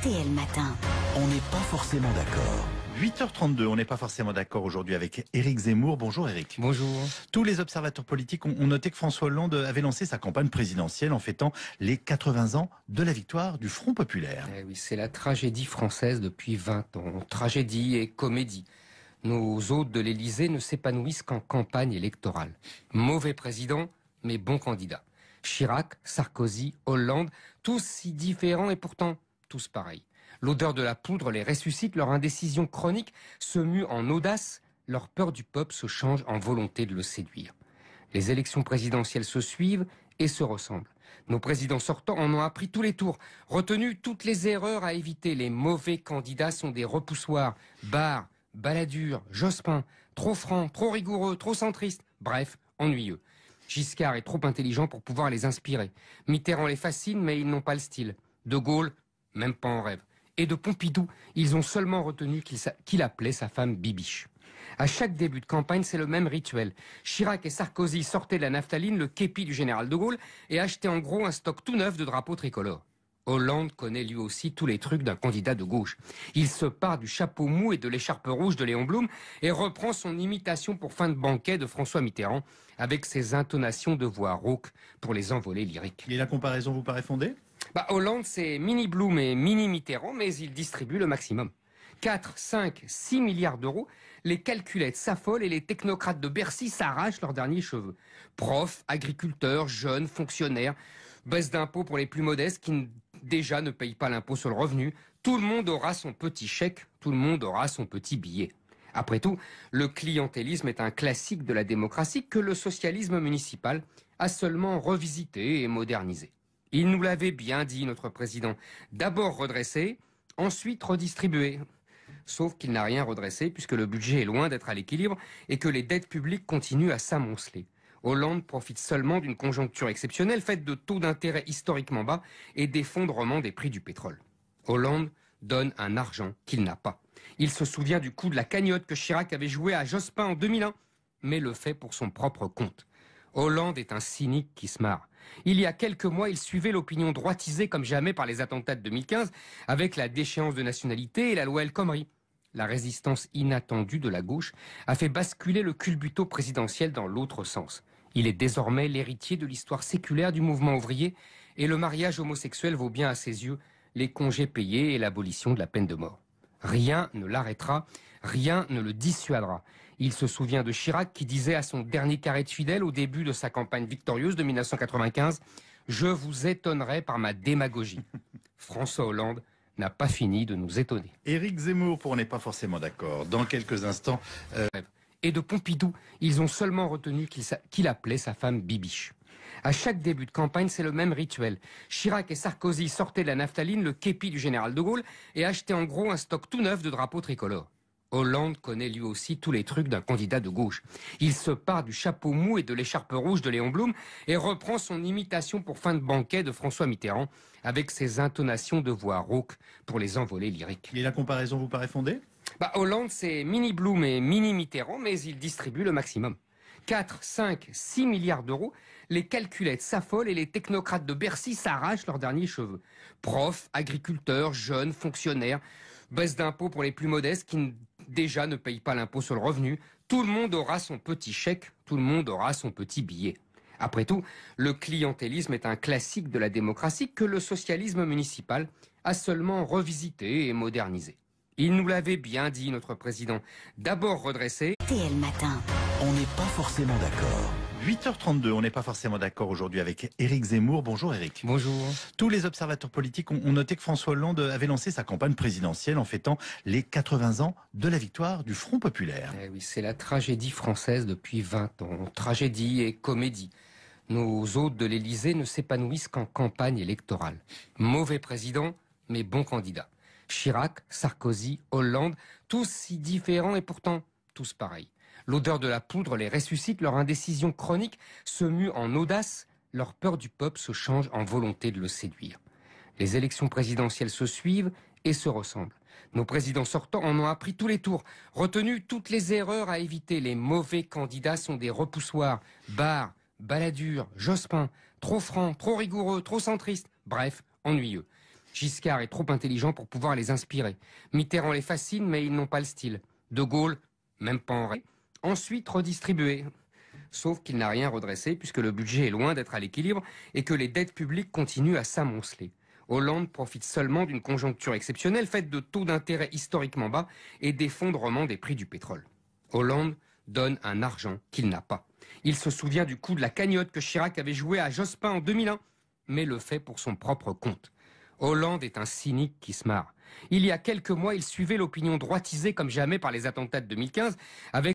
RTL Matin. On n'est pas forcément d'accord. 8h32, on n'est pas forcément d'accord aujourd'hui avec Éric Zemmour. Bonjour Éric. Bonjour. Tous les observateurs politiques ont noté que François Hollande avait lancé sa campagne présidentielle en fêtant les 80 ans de la victoire du Front populaire. Eh oui, c'est la tragédie française depuis 20 ans. Tragédie et comédie. Nos hôtes de l'Élysée ne s'épanouissent qu'en campagne électorale. Mauvais président, mais bon candidat. Chirac, Sarkozy, Hollande, tous si différents et pourtant tous pareils. L'odeur de la poudre les ressuscite, leur indécision chronique se mue en audace, leur peur du peuple se change en volonté de le séduire. Les élections présidentielles se suivent et se ressemblent. Nos présidents sortants en ont appris tous les tours, retenu toutes les erreurs à éviter. Les mauvais candidats sont des repoussoirs, Barre, Balladur, Jospin, trop francs, trop rigoureux, trop centristes, bref, ennuyeux. Giscard est trop intelligent pour pouvoir les inspirer. Mitterrand les fascine, mais ils n'ont pas le style. De Gaulle, même pas en rêve. Et de Pompidou, ils ont seulement retenu qu'il appelait sa femme Bibiche. À chaque début de campagne, c'est le même rituel. Chirac et Sarkozy sortaient de la naphtaline, le képi du général de Gaulle, et achetaient en gros un stock tout neuf de drapeaux tricolores. Hollande connaît lui aussi tous les trucs d'un candidat de gauche. Il se part du chapeau mou et de l'écharpe rouge de Léon Blum et reprend son imitation pour fin de banquet de François Mitterrand avec ses intonations de voix rauque pour les envolées lyriques. Et la comparaison vous paraît fondée ? Hollande, c'est mini Blum et mini Mitterrand, mais il distribue le maximum. 4, 5, 6 milliards d'euros, les calculettes s'affolent et les technocrates de Bercy s'arrachent leurs derniers cheveux. Profs, agriculteurs, jeunes, fonctionnaires, baisse d'impôts pour les plus modestes qui déjà ne payent pas l'impôt sur le revenu. Tout le monde aura son petit chèque, tout le monde aura son petit billet. Après tout, le clientélisme est un classique de la démocratie que le socialisme municipal a seulement revisité et modernisé. Il nous l'avait bien dit, notre président. D'abord redresser, ensuite redistribuer. Sauf qu'il n'a rien redressé puisque le budget est loin d'être à l'équilibre et que les dettes publiques continuent à s'amonceler. Hollande profite seulement d'une conjoncture exceptionnelle faite de taux d'intérêt historiquement bas et d'effondrement des prix du pétrole. Hollande donne un argent qu'il n'a pas. Il se souvient du coup de la cagnotte que Chirac avait joué à Jospin en 2001, mais le fait pour son propre compte. Hollande est un cynique qui se marre. Il y a quelques mois, il suivait l'opinion droitisée comme jamais par les attentats de 2015 avec la déchéance de nationalité et la loi El Khomri. La résistance inattendue de la gauche a fait basculer le culbuto présidentiel dans l'autre sens. Il est désormais l'héritier de l'histoire séculaire du mouvement ouvrier et le mariage homosexuel vaut bien à ses yeux les congés payés et l'abolition de la peine de mort. Rien ne l'arrêtera, rien ne le dissuadera. Il se souvient de Chirac qui disait à son dernier carré de fidèles au début de sa campagne victorieuse de 1995 « Je vous étonnerai par ma démagogie ». François Hollande n'a pas fini de nous étonner. Éric Zemmour, pour On n'est pas forcément d'accord. Dans quelques instants... Et de Pompidou, ils ont seulement retenu qu'il appelait sa femme Bibiche. À chaque début de campagne, c'est le même rituel. Chirac et Sarkozy sortaient de la naphtaline, le képi du général de Gaulle, et achetaient en gros un stock tout neuf de drapeaux tricolores. Hollande connaît lui aussi tous les trucs d'un candidat de gauche. Il se part du chapeau mou et de l'écharpe rouge de Léon Blum et reprend son imitation pour fin de banquet de François Mitterrand avec ses intonations de voix rauque pour les envolées lyriques. Et la comparaison vous paraît fondée ? Hollande, c'est mini Blum et mini Mitterrand, mais il distribue le maximum. 4, 5, 6 milliards d'euros, les calculettes s'affolent et les technocrates de Bercy s'arrachent leurs derniers cheveux. Profs, agriculteurs, jeunes, fonctionnaires, baisse d'impôts pour les plus modestes qui déjà ne payent pas l'impôt sur le revenu. Tout le monde aura son petit chèque, tout le monde aura son petit billet. Après tout, le clientélisme est un classique de la démocratie que le socialisme municipal a seulement revisité et modernisé. Il nous l'avait bien dit, notre président. D'abord redresser. RTL Matin. On n'est pas forcément d'accord. 8h32, on n'est pas forcément d'accord aujourd'hui avec Éric Zemmour. Bonjour Éric. Bonjour. Tous les observateurs politiques ont noté que François Hollande avait lancé sa campagne présidentielle en fêtant les 80 ans de la victoire du Front populaire. Eh oui, c'est la tragédie française depuis 20 ans. Tragédie et comédie. Nos hôtes de l'Élysée ne s'épanouissent qu'en campagne électorale. Mauvais président, mais bon candidat. Chirac, Sarkozy, Hollande, tous si différents et pourtant tous pareils. L'odeur de la poudre les ressuscite, leur indécision chronique se mue en audace, leur peur du peuple se change en volonté de le séduire. Les élections présidentielles se suivent et se ressemblent. Nos présidents sortants en ont appris tous les tours, retenu toutes les erreurs à éviter. Les mauvais candidats sont des repoussoirs, Barre, Balladur, Jospin, trop francs, trop rigoureux, trop centristes, bref, ennuyeux. Giscard est trop intelligent pour pouvoir les inspirer. Mitterrand les fascine, mais ils n'ont pas le style. De Gaulle, même pas en rêve. Ensuite, redistribuer. Sauf qu'il n'a rien redressé, puisque le budget est loin d'être à l'équilibre et que les dettes publiques continuent à s'amonceler. Hollande profite seulement d'une conjoncture exceptionnelle faite de taux d'intérêt historiquement bas et d'effondrement des prix du pétrole. Hollande donne un argent qu'il n'a pas. Il se souvient du coup de la cagnotte que Chirac avait joué à Jospin en 2001, mais le fait pour son propre compte. Hollande est un cynique qui se marre. Il y a quelques mois, il suivait l'opinion droitisée comme jamais par les attentats de 2015, avec